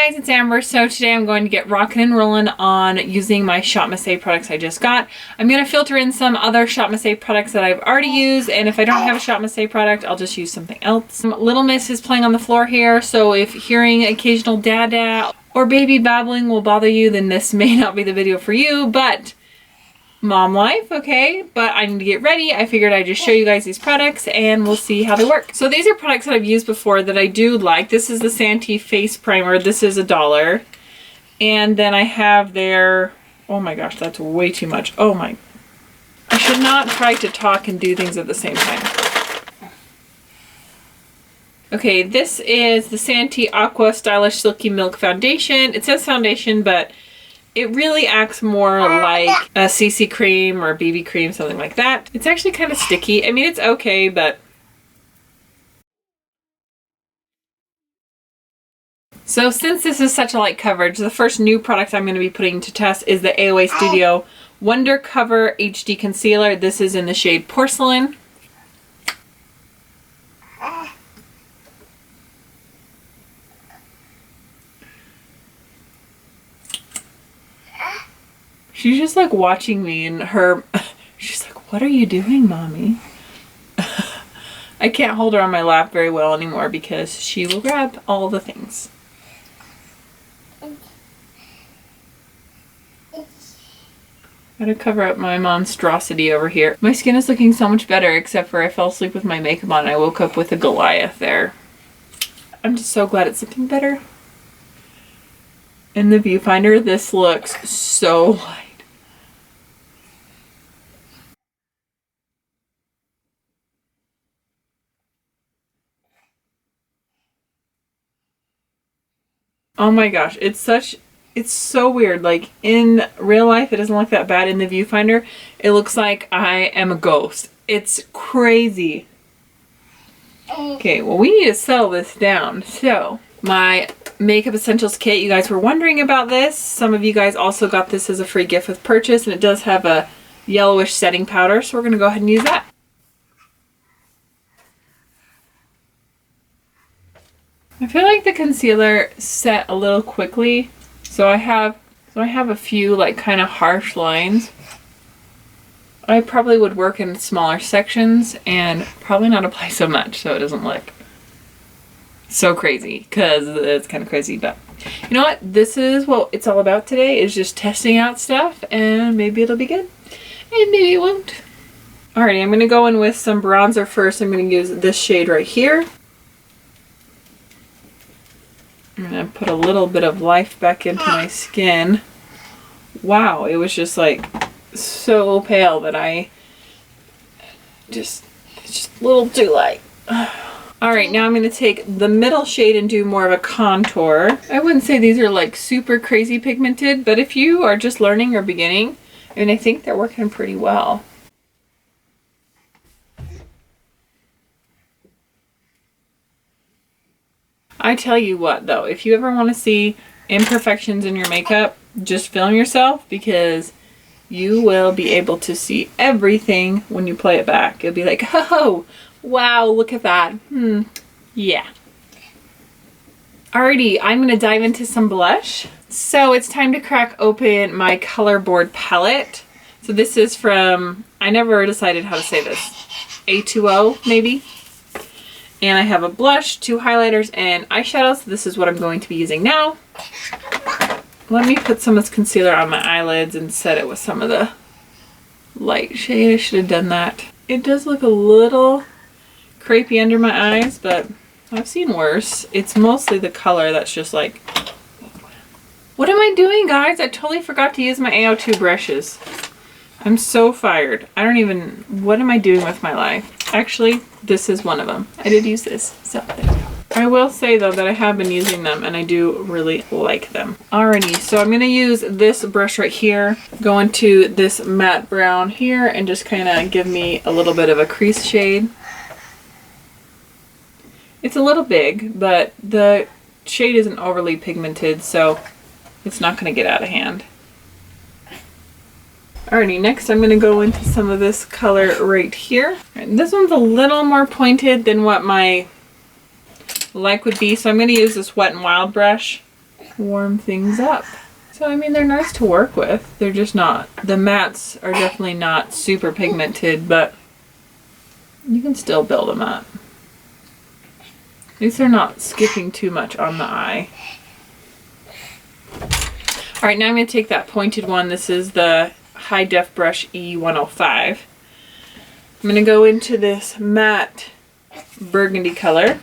guys, it's Amber. So today I'm going to get rocking and rolling on using my Shop Miss A products I just got. I'm going to filter in some other Shop Miss A products that I've already used, and if I don't have a Shop Miss A product, I'll just use something else. Little Miss is playing on the floor here, so if hearing occasional dada or baby babbling will bother you, then this may not be the video for you, but mom life, okay? But I need to get ready. I figured I'd just show you guys these products and we'll see how they work. So these are products that I've used before that I do like. This is the Santee Face Primer. This is $1. And then I have their, oh my gosh, that's way too much. Oh my, I should not try to talk and do things at the same time. Okay, this is the Santee Aqua Stylish Silky Milk Foundation. It says foundation, but it really acts more like a CC cream or BB cream, something like that. It's actually kind of sticky. I mean, it's okay, but... So since this is such a light coverage, the first new product I'm going to be putting to test is the AOA Studio Wonder Cover HD Concealer. This is in the shade Porcelain. She's just like watching me and she's like, what are you doing, mommy? I can't hold her on my lap very well anymore because she will grab all the things. Gotta cover up my monstrosity over here. My skin is looking so much better, except for I fell asleep with my makeup on and I woke up with a Goliath there. I'm just so glad it's looking better. In the viewfinder, this looks so light. Oh my gosh, it's so weird. Like in real life, it doesn't look that bad. In the viewfinder, it looks like I am a ghost. It's crazy. Okay, well, we need to settle this down. So, my Makeup Essentials kit, you guys were wondering about this. Some of you guys also got this as a free gift with purchase, and it does have a yellowish setting powder, so we're going to go ahead and use that. I feel like the concealer set a little quickly, so I have a few like kind of harsh lines. I probably would work in smaller sections and probably not apply so much so it doesn't look so crazy, because it's kind of crazy. But you know what, this is what it's all about today, is just testing out stuff, and maybe it'll be good and maybe it won't. Alrighty, I'm going to go in with some bronzer first. I'm going to use this shade right here. I'm going to put a little bit of life back into my skin. Wow, it was just like so pale that it's just a little too light. Alright, now I'm going to take the middle shade and do more of a contour. I wouldn't say these are like super crazy pigmented, but if you are just learning or beginning, I mean, I think they're working pretty well. I tell you what though, if you ever want to see imperfections in your makeup, just film yourself, because you will be able to see everything when you play it back. You'll be like, oh, wow, look at that. Yeah. Alrighty, I'm going to dive into some blush. So it's time to crack open my Colorboard palette. So this is from, I never decided how to say this, A2O maybe? And I have a blush, 2 highlighters, and eyeshadows. So this is what I'm going to be using now. Let me put some of this concealer on my eyelids and set it with some of the light shade. I should have done that. It does look a little crepey under my eyes, but I've seen worse. It's mostly the color that's just like... What am I doing, guys? I totally forgot to use my AO2 brushes. I'm so fired. I don't even... What am I doing with my life? Actually, this is one of them. I did use this, so there we go. I will say though that I have been using them and I do really like them. Alrighty, so I'm going to use this brush right here, go into this matte brown here, and just kind of give me a little bit of a crease shade. It's a little big, but the shade isn't overly pigmented, so it's not going to get out of hand. Alrighty, next I'm going to go into some of this color right here. Right, this one's a little more pointed than what my like would be, so I'm going to use this Wet n Wild brush. warm things up. So, I mean, they're nice to work with. They're just not, the mattes are definitely not super pigmented, but you can still build them up. At least they're not skipping too much on the eye. All right, now I'm going to take that pointed one. This is the High Def Brush E105. I'm going to go into this matte burgundy color.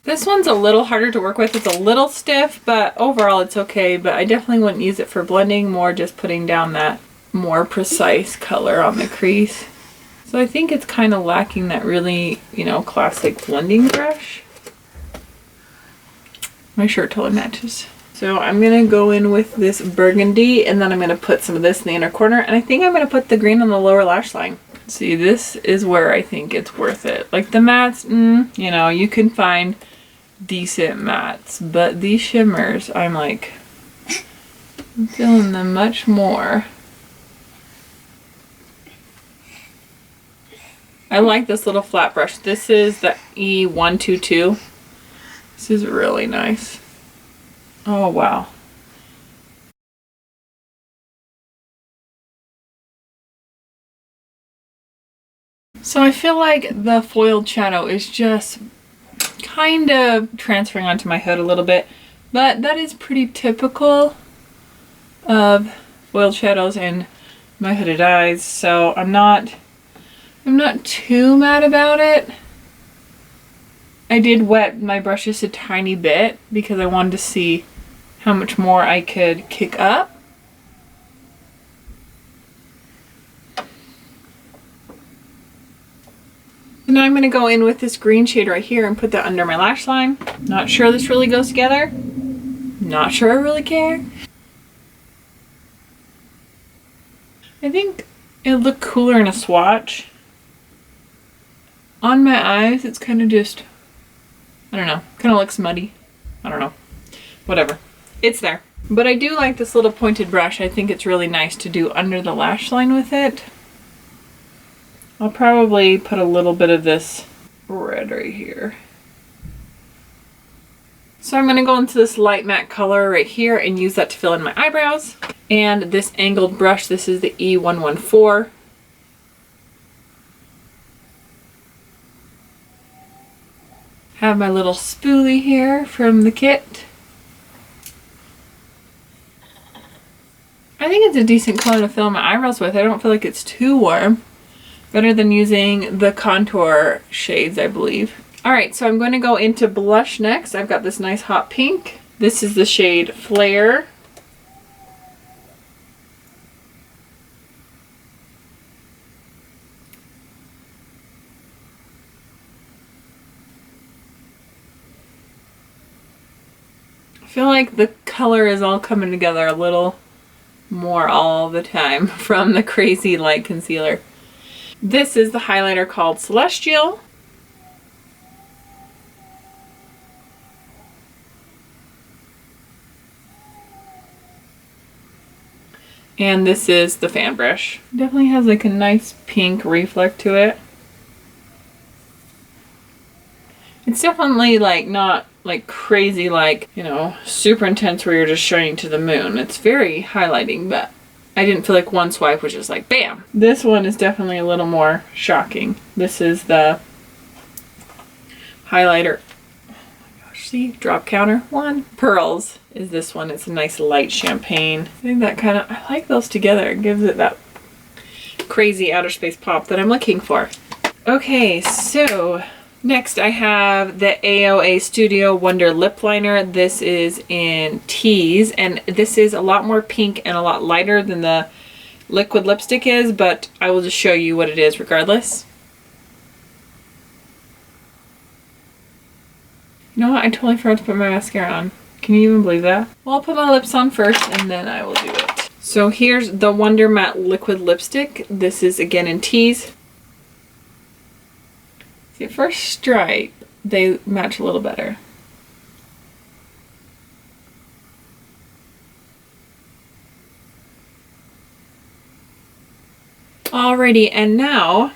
This one's a little harder to work with. It's a little stiff, but overall it's okay. But I definitely wouldn't use it for blending, more just putting down that more precise color on the crease. So I think it's kind of lacking that really, you know, classic blending brush. My shirt totally matches. So I'm going to go in with this burgundy, and then I'm going to put some of this in the inner corner. And I think I'm going to put the green on the lower lash line. See, this is where I think it's worth it. Like the mattes, you know, you can find decent mattes, but these shimmers, I'm like, I'm feeling them much more. I like this little flat brush. This is the E122. This is really nice. Oh, wow. So I feel like the foiled shadow is just kind of transferring onto my hood a little bit, but that is pretty typical of foiled shadows in my hooded eyes, so I'm not too mad about it. I did wet my brush just a tiny bit because I wanted to see how much more I could kick up. And now I'm going to go in with this green shade right here and put that under my lash line. Not sure this really goes together. Not sure I really care. I think it'll look cooler in a swatch. On my eyes, it's kind of just, I don't know, kind of looks muddy. I don't know. Whatever. It's there. But I do like this little pointed brush. I think it's really nice to do under the lash line with it. I'll probably put a little bit of this red right here. So I'm going to go into this light matte color right here and use that to fill in my eyebrows. And this angled brush, this is the E114. Have my little spoolie here from the kit. I think it's a decent color to fill my eyebrows with. I don't feel like it's too warm. Better than using the contour shades, I believe. Alright, so I'm going to go into blush next. I've got this nice hot pink. This is the shade Flare. I feel like the color is all coming together a little more all the time from the crazy light concealer. This is the highlighter called Celestial. And this is the fan brush. Definitely has like a nice pink reflect to it. It's definitely like not like crazy, like, you know, super intense where you're just shining to the moon. It's very highlighting, but I didn't feel like one swipe was just like bam. This one is definitely a little more shocking. This is the highlighter. Oh my gosh, see? Drop counter 1. Pearls is this one. It's a nice light champagne. I think that kind of, I like those together. It gives it that crazy outer space pop that I'm looking for. Okay, so next I have the AOA Studio Wonder Lip Liner. This is in Tease, and this is a lot more pink and a lot lighter than the liquid lipstick is, but I will just show you what it is regardless. You know what? I totally forgot to put my mascara on. Can you even believe that? Well, I'll put my lips on first and then I will do it. So here's the Wonder Matte Liquid Lipstick. This is again in Tease. See, at first stripe, they match a little better. Alrighty, and now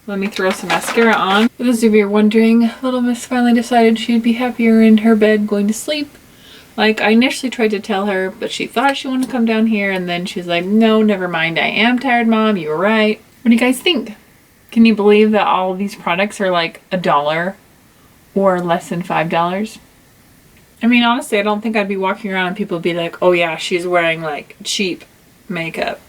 let me throw some mascara on. For those of you who are wondering, little Miss finally decided she'd be happier in her bed going to sleep. Like, I initially tried to tell her, but she thought she wanted to come down here, and then she's like, no, never mind, I am tired, Mom, you were right. What do you guys think? Can you believe that all of these products are like $1 or less than $5? I mean, honestly, I don't think I'd be walking around and people would be like, oh yeah, she's wearing like cheap makeup.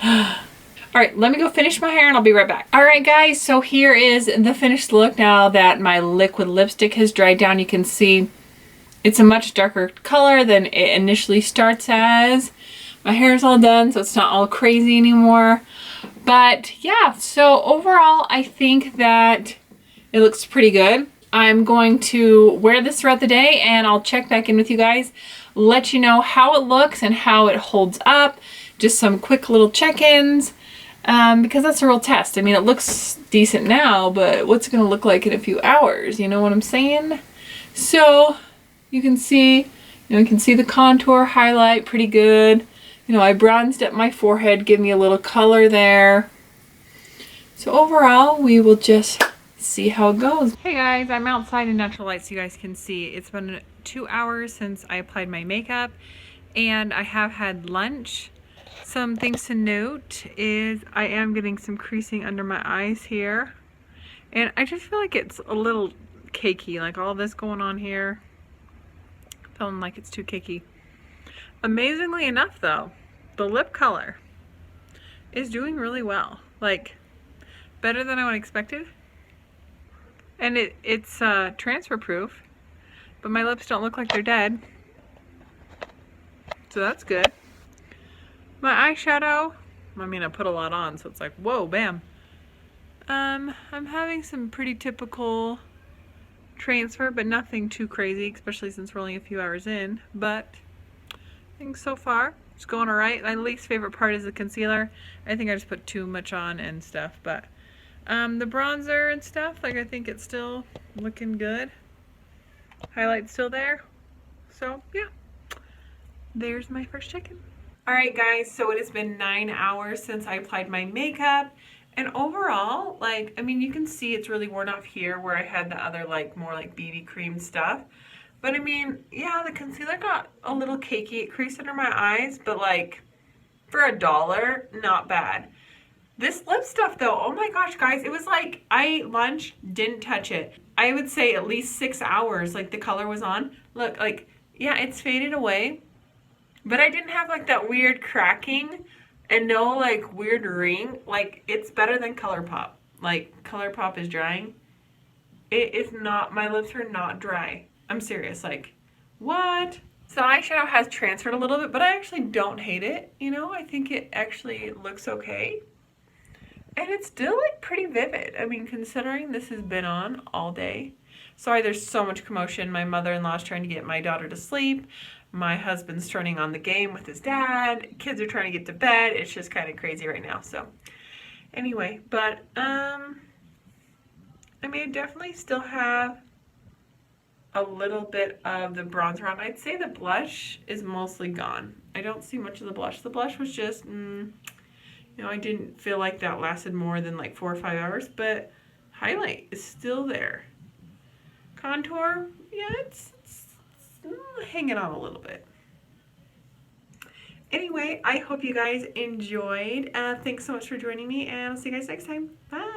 Alright, let me go finish my hair and I'll be right back. Alright guys, so here is the finished look now that my liquid lipstick has dried down. You can see it's a much darker color than it initially starts as. My hair is all done, so it's not all crazy anymore. But yeah, so overall, I think that it looks pretty good. I'm going to wear this throughout the day and I'll check back in with you guys, let you know how it looks and how it holds up. Just some quick little check-ins, because that's a real test. I mean, it looks decent now, but what's it going to look like in a few hours? You know what I'm saying? So you can see, you can see the contour highlight pretty good. You know, I bronzed up my forehead, give me a little color there. So overall, we will just see how it goes. Hey guys, I'm outside in natural light so you guys can see. It's been 2 hours since I applied my makeup and I have had lunch. Some things to note is I am getting some creasing under my eyes here. And I just feel like it's a little cakey, like all this going on here. Feeling like it's too cakey. Amazingly enough though, the lip color is doing really well. Like, better than I would expected. And it's transfer proof, but my lips don't look like they're dead. So that's good. My eyeshadow, I mean, I put a lot on, so it's like, whoa, bam. I'm having some pretty typical transfer, but nothing too crazy, especially since we're only a few hours in. But I think so far it's going all right. My least favorite part is the concealer. I think I just put too much on and stuff, but the bronzer and stuff, like I think it's still looking good. Highlight's still there. So yeah, there's my first check-in. Alright guys, so it has been 9 hours since I applied my makeup. And overall, like, I mean, you can see it's really worn off here where I had the other, like, more like BB cream stuff. But I mean, yeah, the concealer got a little cakey. It creased under my eyes, but like, for $1, not bad. This lip stuff though, oh my gosh guys, it was like I ate lunch, didn't touch it. I would say at least 6 hours, like the color was on. Look, like, yeah, it's faded away, but I didn't have like that weird cracking and no like weird ring. Like, it's better than ColourPop. Like, ColourPop is drying. It is not, my lips are not dry. I'm serious, like, what? So eyeshadow has transferred a little bit, but I actually don't hate it. You know, I think it actually looks okay. And it's still like pretty vivid. I mean, considering this has been on all day. Sorry, there's so much commotion. My mother-in-law's trying to get my daughter to sleep. My husband's turning on the game with his dad. Kids are trying to get to bed. It's just kind of crazy right now. So anyway, but I mean, I definitely still have a little bit of the bronzer on. I'd say the blush is mostly gone. I don't see much of the blush. The blush was just, you know, I didn't feel like that lasted more than like 4 or 5 hours, but highlight is still there. Contour, yeah, it's hanging on a little bit. Anyway, I hope you guys enjoyed. Thanks so much for joining me, and I'll see you guys next time. Bye!